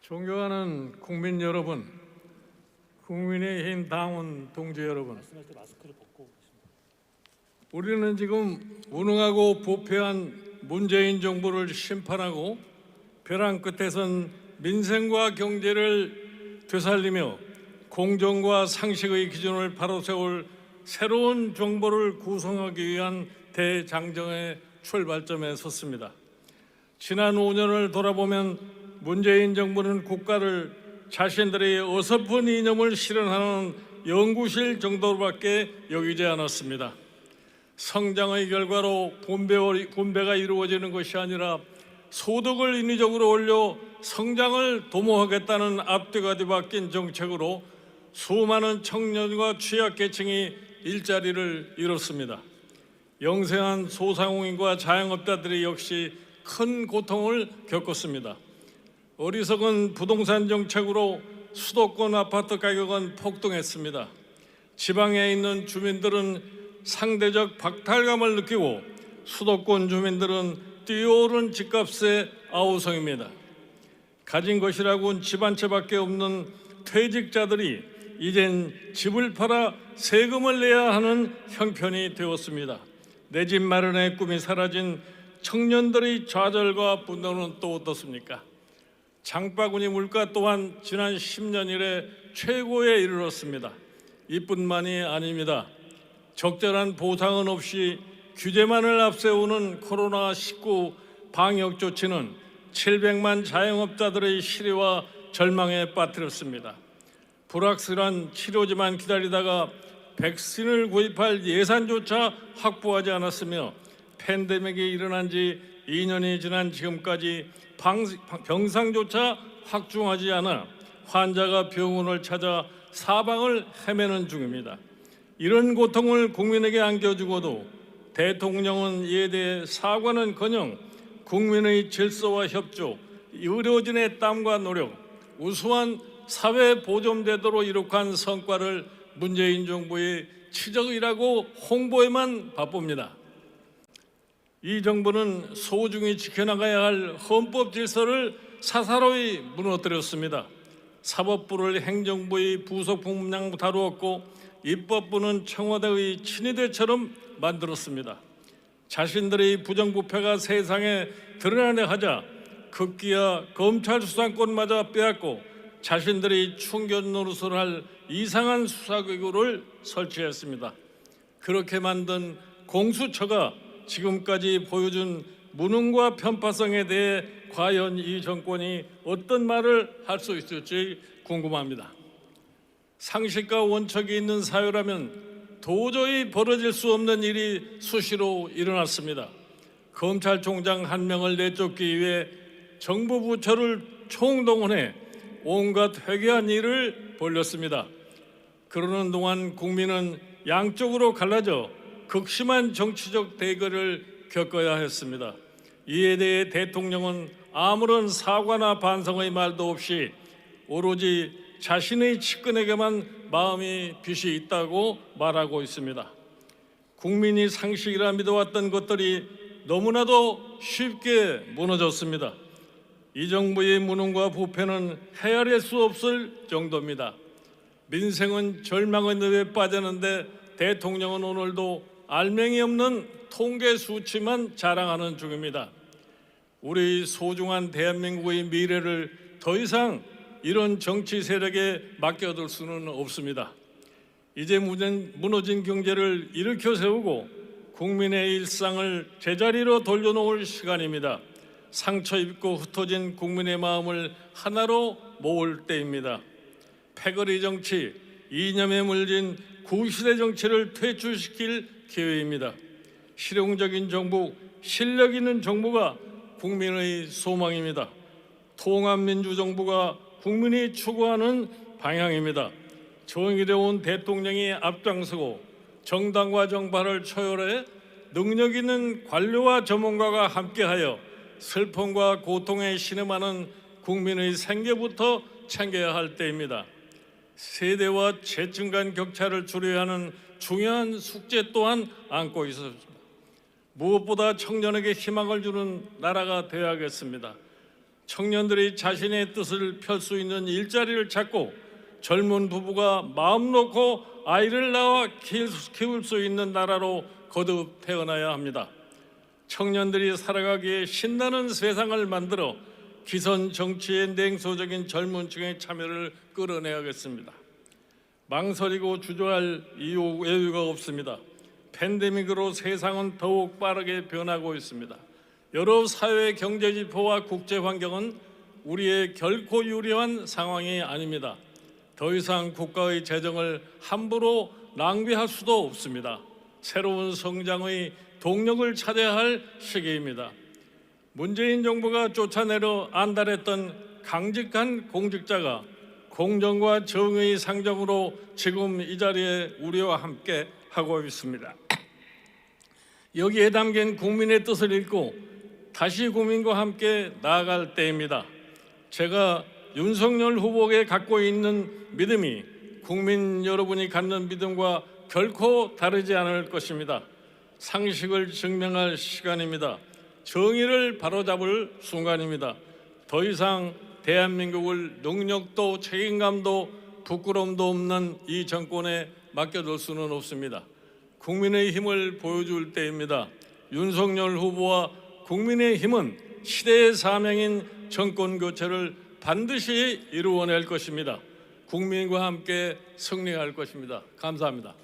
존경하는 국민 여러분, 국민의힘 당원 동지 여러분, 우리는 지금 무능하고 부패한 문재인 정부를 심판하고 벼랑 끝에선 민생과 경제를 되살리며 공정과 상식의 기준을 바로 세울 새로운 정부를 구성하기 위한 대장정의 출발점에 섰습니다. 지난 5년을 돌아보면 문재인 정부는 국가를 자신들의 어설픈 이념을 실현하는 연구실 정도로밖에 여기지 않았습니다. 성장의 결과로 분배가 이루어지는 것이 아니라 소득을 인위적으로 올려 성장을 도모하겠다는 앞뒤가 뒤바뀐 정책으로 수많은 청년과 취약계층이 일자리를 잃었습니다. 영세한 소상공인과 자영업자들이 역시 큰 고통을 겪었습니다. 어리석은 부동산 정책으로 수도권 아파트 가격은 폭등했습니다. 지방에 있는 주민들은 상대적 박탈감을 느끼고 수도권 주민들은 뛰어오른 집값에 아우성입니다. 가진 것이라고는 집 한 채밖에 없는 퇴직자들이 이젠 집을 팔아 세금을 내야 하는 형편이 되었습니다. 내 집 마련의 꿈이 사라진 청년들의 좌절과 분노는 또 어떻습니까? 장바구니 물가 또한 지난 10년 이래 최고에 이르렀습니다. 이뿐만이 아닙니다. 적절한 보상은 없이 규제만을 앞세우는 코로나19 방역 조치는 700만 자영업자들의 실의와 절망에 빠뜨렸습니다. 불확실한 치료제만 기다리다가 백신을 구입할 예산조차 확보하지 않았으며 팬데믹이 일어난 지 2년이 지난 지금까지 병상조차 확충하지 않아 환자가 병원을 찾아 사방을 헤매는 중입니다. 이런 고통을 국민에게 안겨주고도 대통령은 이에 대해 사과는커녕 국민의 질서와 협조, 의료진의 땀과 노력, 우수한 사회 보존제도로 이룩한 성과를 문재인 정부의 치적이라고 홍보에만 바쁩니다. 이 정부는 소중히 지켜나가야 할 헌법 질서를 사사로이 무너뜨렸습니다. 사법부를 행정부의 부속 부문장 다루었고 입법부는 청와대의 친위대처럼 만들었습니다. 자신들의 부정부패가 세상에 드러나려 하자 급기야 검찰 수사권마저 빼앗고 자신들이 충견 노릇을 할 이상한 수사기구를 설치했습니다. 그렇게 만든 공수처가 지금까지 보여준 무능과 편파성에 대해 과연 이 정권이 어떤 말을 할 수 있을지 궁금합니다. 상식과 원칙이 있는 사회라면 도저히 벌어질 수 없는 일이 수시로 일어났습니다. 검찰총장 한 명을 내쫓기 위해 정부 부처를 총동원해 온갖 회개한 일을 벌였습니다. 그러는 동안 국민은 양쪽으로 갈라져 극심한 정치적 대결을 겪어야 했습니다. 이에 대해 대통령은 아무런 사과나 반성의 말도 없이 오로지 자신의 측근에게만 마음이 빚이 있다고 말하고 있습니다. 국민이 상식이라 믿어왔던 것들이 너무나도 쉽게 무너졌습니다. 이 정부의 무능과 부패는 헤아릴 수 없을 정도입니다. 민생은 절망의 늪에 빠졌는데 대통령은 오늘도 알맹이 없는 통계 수치만 자랑하는 중입니다. 우리 소중한 대한민국의 미래를 더 이상 이런 정치 세력에 맡겨둘 수는 없습니다. 이제 무너진 경제를 일으켜 세우고 국민의 일상을 제자리로 돌려놓을 시간입니다. 상처 입고 흩어진 국민의 마음을 하나로 모을 때입니다. 패거리 정치, 이념에 물진 구시대 정치를 퇴출시킬 기회입니다. 실용적인 정부, 실력 있는 정부가 국민의 소망입니다. 통합민주정부가 국민이 추구하는 방향입니다. 정의로운 대통령이 앞장서고 정당과 정파를 초월해 능력 있는 관료와 전문가가 함께하여 슬픔과 고통에 신음하는 국민의 생계부터 챙겨야 할 때입니다. 세대와 계층 간 격차를 줄여야 하는 중요한 숙제 또한 안고 있었습니다. 무엇보다 청년에게 희망을 주는 나라가 되어야겠습니다. 청년들이 자신의 뜻을 펼 수 있는 일자리를 찾고 젊은 부부가 마음 놓고 아이를 낳아 키울 수 있는 나라로 거듭 태어나야 합니다. 청년들이 살아가기에 신나는 세상을 만들어 기선 정치의 냉소적인 젊은 층의 참여를 끌어내야겠습니다. 망설이고 주저할 여유가 없습니다. 팬데믹으로 세상은 더욱 빠르게 변하고 있습니다. 여러 사회 경제 지표와 국제 환경은 우리의 결코 유리한 상황이 아닙니다. 더 이상 국가의 재정을 함부로 낭비할 수도 없습니다. 새로운 성장의 동력을 찾아야 할 시기입니다. 문재인 정부가 쫓아내려 안달했던 강직한 공직자가 공정과 정의의 상정으로 지금 이 자리에 우리와 함께 하고 있습니다. 여기에 담긴 국민의 뜻을 읽고 다시 국민과 함께 나아갈 때입니다. 제가 윤석열 후보에게 갖고 있는 믿음이 국민 여러분이 갖는 믿음과 결코 다르지 않을 것입니다. 상식을 증명할 시간입니다. 정의를 바로잡을 순간입니다. 더 이상 대한민국을 능력도 책임감도 부끄러움도 없는 이 정권에 맡겨둘 수는 없습니다. 국민의 힘을 보여줄 때입니다. 윤석열 후보와 국민의힘은 시대의 사명인 정권 교체를 반드시 이루어낼 것입니다. 국민과 함께 승리할 것입니다. 감사합니다.